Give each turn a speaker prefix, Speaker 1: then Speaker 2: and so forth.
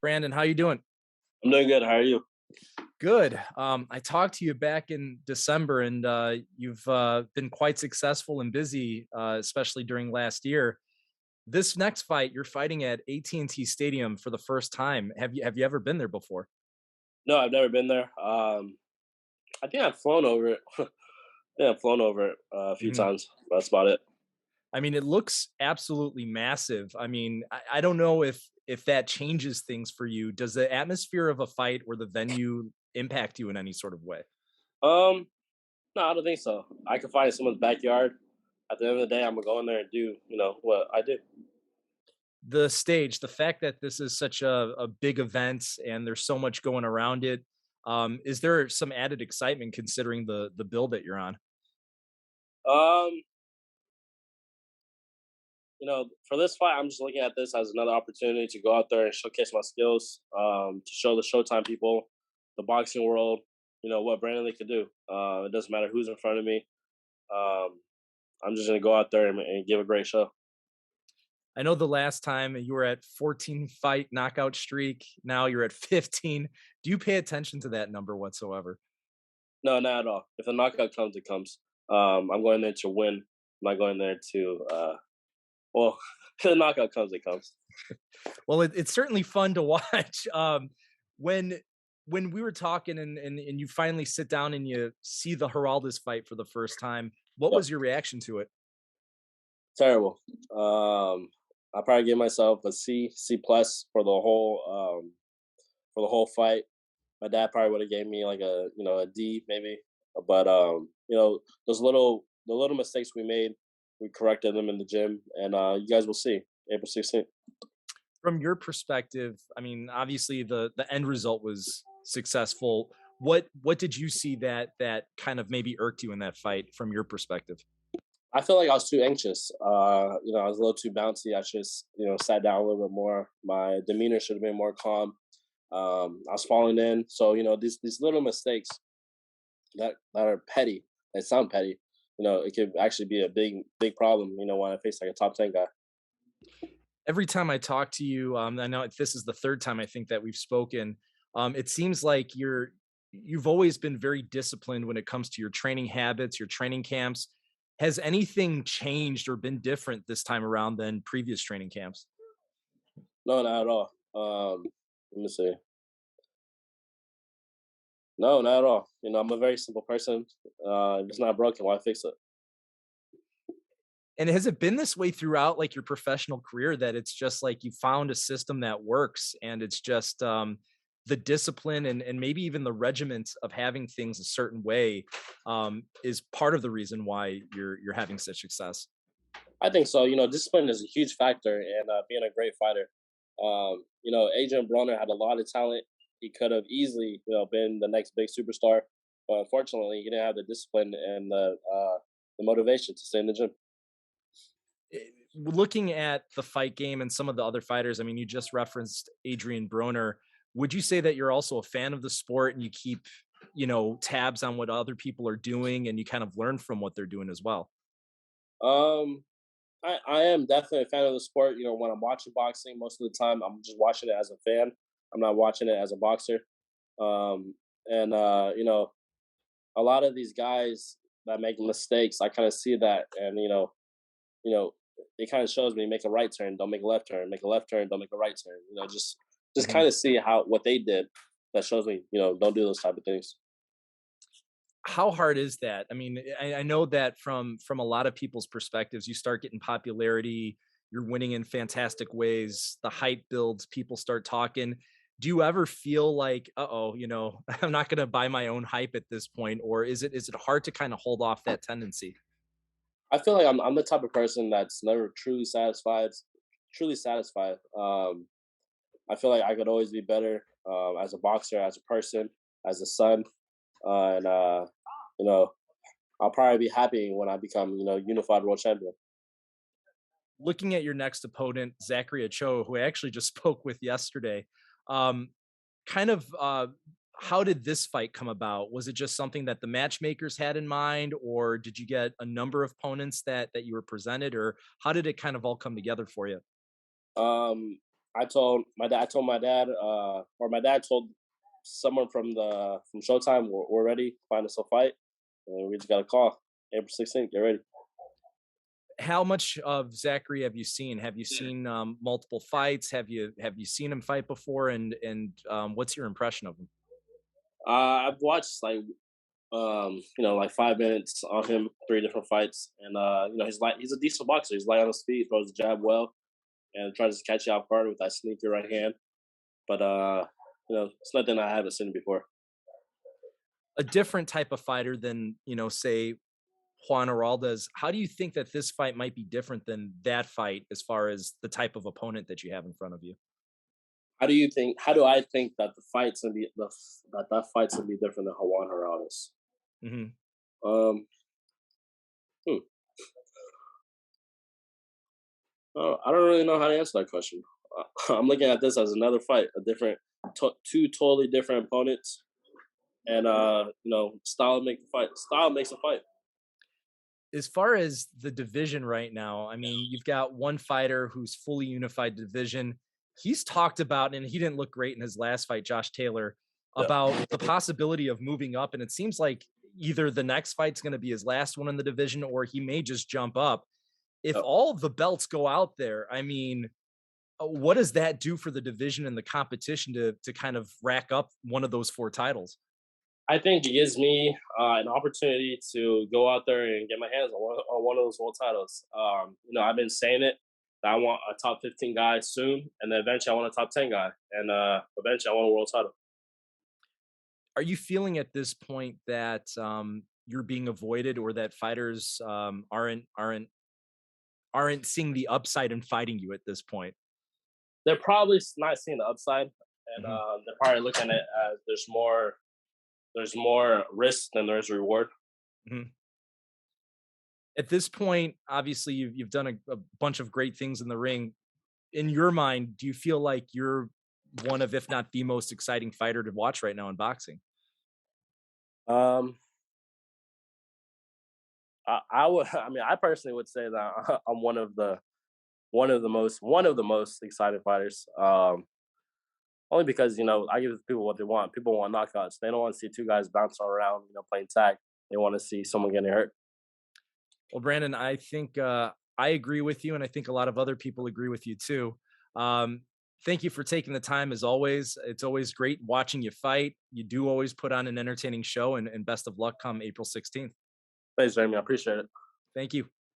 Speaker 1: Brandon, how you doing?
Speaker 2: I'm doing good. How are you?
Speaker 1: Good. I talked to you back in December, and you've been quite successful and busy, especially during last year. This next fight, you're fighting at AT&T Stadium for the first time. Have you ever been there before?
Speaker 2: No, I've never been there. I think I've flown over it. I've flown over it a few
Speaker 1: Mhm.
Speaker 2: times. That's about it.
Speaker 1: I mean, it looks absolutely massive. I mean, I don't know if that changes things for you. Does the atmosphere of a fight or the venue impact you in any sort of way?
Speaker 2: Um, no, I don't think so. I can find someone's backyard. At the end of the day, I'm gonna go in there and do what I do.
Speaker 1: The stage, the fact that this is such a big event and there's so much going around it, is there some added excitement considering the build that you're on?
Speaker 2: Um, for this fight, I'm just looking at this as another opportunity to go out there and showcase my skills. To show the Showtime people, the boxing world, what Brandon Lee could do. It doesn't matter who's in front of me. Um, I'm just gonna go out there and give a great show.
Speaker 1: I know the last time you were at 14 fight knockout streak, now you're at 15. Do you pay attention to that number whatsoever?
Speaker 2: No, not at all. If a knockout comes, it comes. I'm going there to win. I'm not going there to well, if the knockout comes, it comes.
Speaker 1: Well, it's certainly fun to watch. When when we were talking and you finally sit down and you see the Heraldez fight for the first time, what
Speaker 2: Yep.
Speaker 1: was your reaction to it?
Speaker 2: Terrible. I probably give myself a C plus for the whole fight. My dad probably would have gave me like a D maybe. But the little mistakes we made, we corrected them in the gym, and you guys will see April 16th.
Speaker 1: From your perspective, I mean, obviously the end result was successful. What did you see that kind of maybe irked you in that fight from your perspective?
Speaker 2: I feel like I was too anxious. I was a little too bouncy. I should, sat down a little bit more. My demeanor should have been more calm. I was falling in. So, these little mistakes that are petty, that sound petty, it could actually be a big problem, when I face like a top 10 guy.
Speaker 1: Every time I talk to you, I know this is the third time I think that we've spoken. It seems like you've always been very disciplined when it comes to your training habits, your training camps. Has anything changed or been different this time around than previous training camps?
Speaker 2: No, not at all. Let me see. No, not at all. I'm a very simple person. If it's not broken, why fix it?
Speaker 1: And has it been this way throughout like your professional career that it's just like you found a system that works and it's just the discipline and maybe even the regiment of having things a certain way is part of the reason why you're having such success.
Speaker 2: I think so. Discipline is a huge factor in being a great fighter. Adrian Broner had a lot of talent. He could have easily, been the next big superstar, but unfortunately, he didn't have the discipline and the motivation to stay in the gym.
Speaker 1: Looking at the fight game and some of the other fighters, I mean, you just referenced Adrian Broner. Would you say that you're also a fan of the sport and you keep, tabs on what other people are doing and you kind of learn from what they're doing as well?
Speaker 2: Um, I am definitely a fan of the sport. When I'm watching boxing, most of the time I'm just watching it as a fan. I'm not watching it as a boxer. And a lot of these guys that make mistakes, I kind of see that, and you know, it kind of shows me make a right turn, don't make a left turn, make a left turn, don't make a right turn. Just
Speaker 1: Mhm.
Speaker 2: kind of see how what they did. That shows me, don't do those type of things.
Speaker 1: How hard is that? I mean, I know that from a lot of people's perspectives, you start getting popularity, you're winning in fantastic ways, the hype builds, people start talking. Do you ever feel like, uh-oh, I'm not gonna buy my own hype at this point? Or is it hard to kind of hold off that tendency?
Speaker 2: I feel like I'm the type of person that's never truly satisfied. Truly satisfied. I feel like I could always be better as a boxer, as a person, as a son, and you know, I'll probably be happy when I become, unified world champion.
Speaker 1: Looking at your next opponent, Zachary Ochoa, who I actually just spoke with yesterday, um, kind of how did this fight come about? Was it just something that the matchmakers had in mind, or did you get a number of opponents that you were presented, or how did it kind of all come together for you?
Speaker 2: Um, I told my dad, or my dad told someone from Showtime, we're ready, find us a fight, and we just got a call, April 16th, get ready.
Speaker 1: How much of Zachary have you seen? Have you seen multiple fights? Have you seen him fight before? And what's your impression of him?
Speaker 2: I've watched like 5 minutes on him, three different fights, and he's a decent boxer. He's light on his feet, throws the jab well, and tries to catch you off guard with that sneaky right hand. But it's nothing I haven't seen before.
Speaker 1: A different type of fighter than say Juan Araldez. How do you think that this fight might be different than that fight as far as the type of opponent that you have in front of you?
Speaker 2: How do I think that that fight's gonna be different than Juan Heraldes?
Speaker 1: Hmm.
Speaker 2: Um, hmm. I don't really know how to answer that question. I'm looking at this as another fight, two totally different opponents, and style makes a fight.
Speaker 1: As far as the division right now, I mean, you've got one fighter who's fully unified division. He's talked about, and he didn't look great in his last fight, Josh Taylor,
Speaker 2: Yeah.
Speaker 1: about the possibility of moving up. And it seems like either the next fight's going to be his last one in the division, or he may just jump up. If
Speaker 2: Yeah.
Speaker 1: all of the belts go out there, I mean, what does that do for the division and the competition to kind of rack up one of those four titles?
Speaker 2: I think it gives me an opportunity to go out there and get my hands on one of those world titles. I've been saying it that I want a top 15 guy soon, and then eventually I want a top 10 guy, and eventually I want a world title.
Speaker 1: Are you feeling at this point that you're being avoided, or that fighters aren't seeing the upside in fighting you at this point?
Speaker 2: They're probably not seeing the upside, and
Speaker 1: Mhm,
Speaker 2: they're probably looking at it as there's more risk than there is reward.
Speaker 1: mhm. At this point, obviously, you've done a bunch of great things in the ring. In your mind, do you feel like you're one of, if not the most exciting fighter to watch right now in boxing?
Speaker 2: Um, I would, I mean, I personally would say that I'm one of the most excited fighters. Only because I give people what they want. People want knockouts. They don't want to see two guys bouncing around, playing tag. They want to see someone getting hurt.
Speaker 1: Well, Brandon, I think I agree with you, and I think a lot of other people agree with you too. Um, Thank you for taking the time as always. It's always great watching you fight. You do always put on an entertaining show, and best of luck come April 16th.
Speaker 2: Thanks, Jamie. I appreciate it.
Speaker 1: Thank you.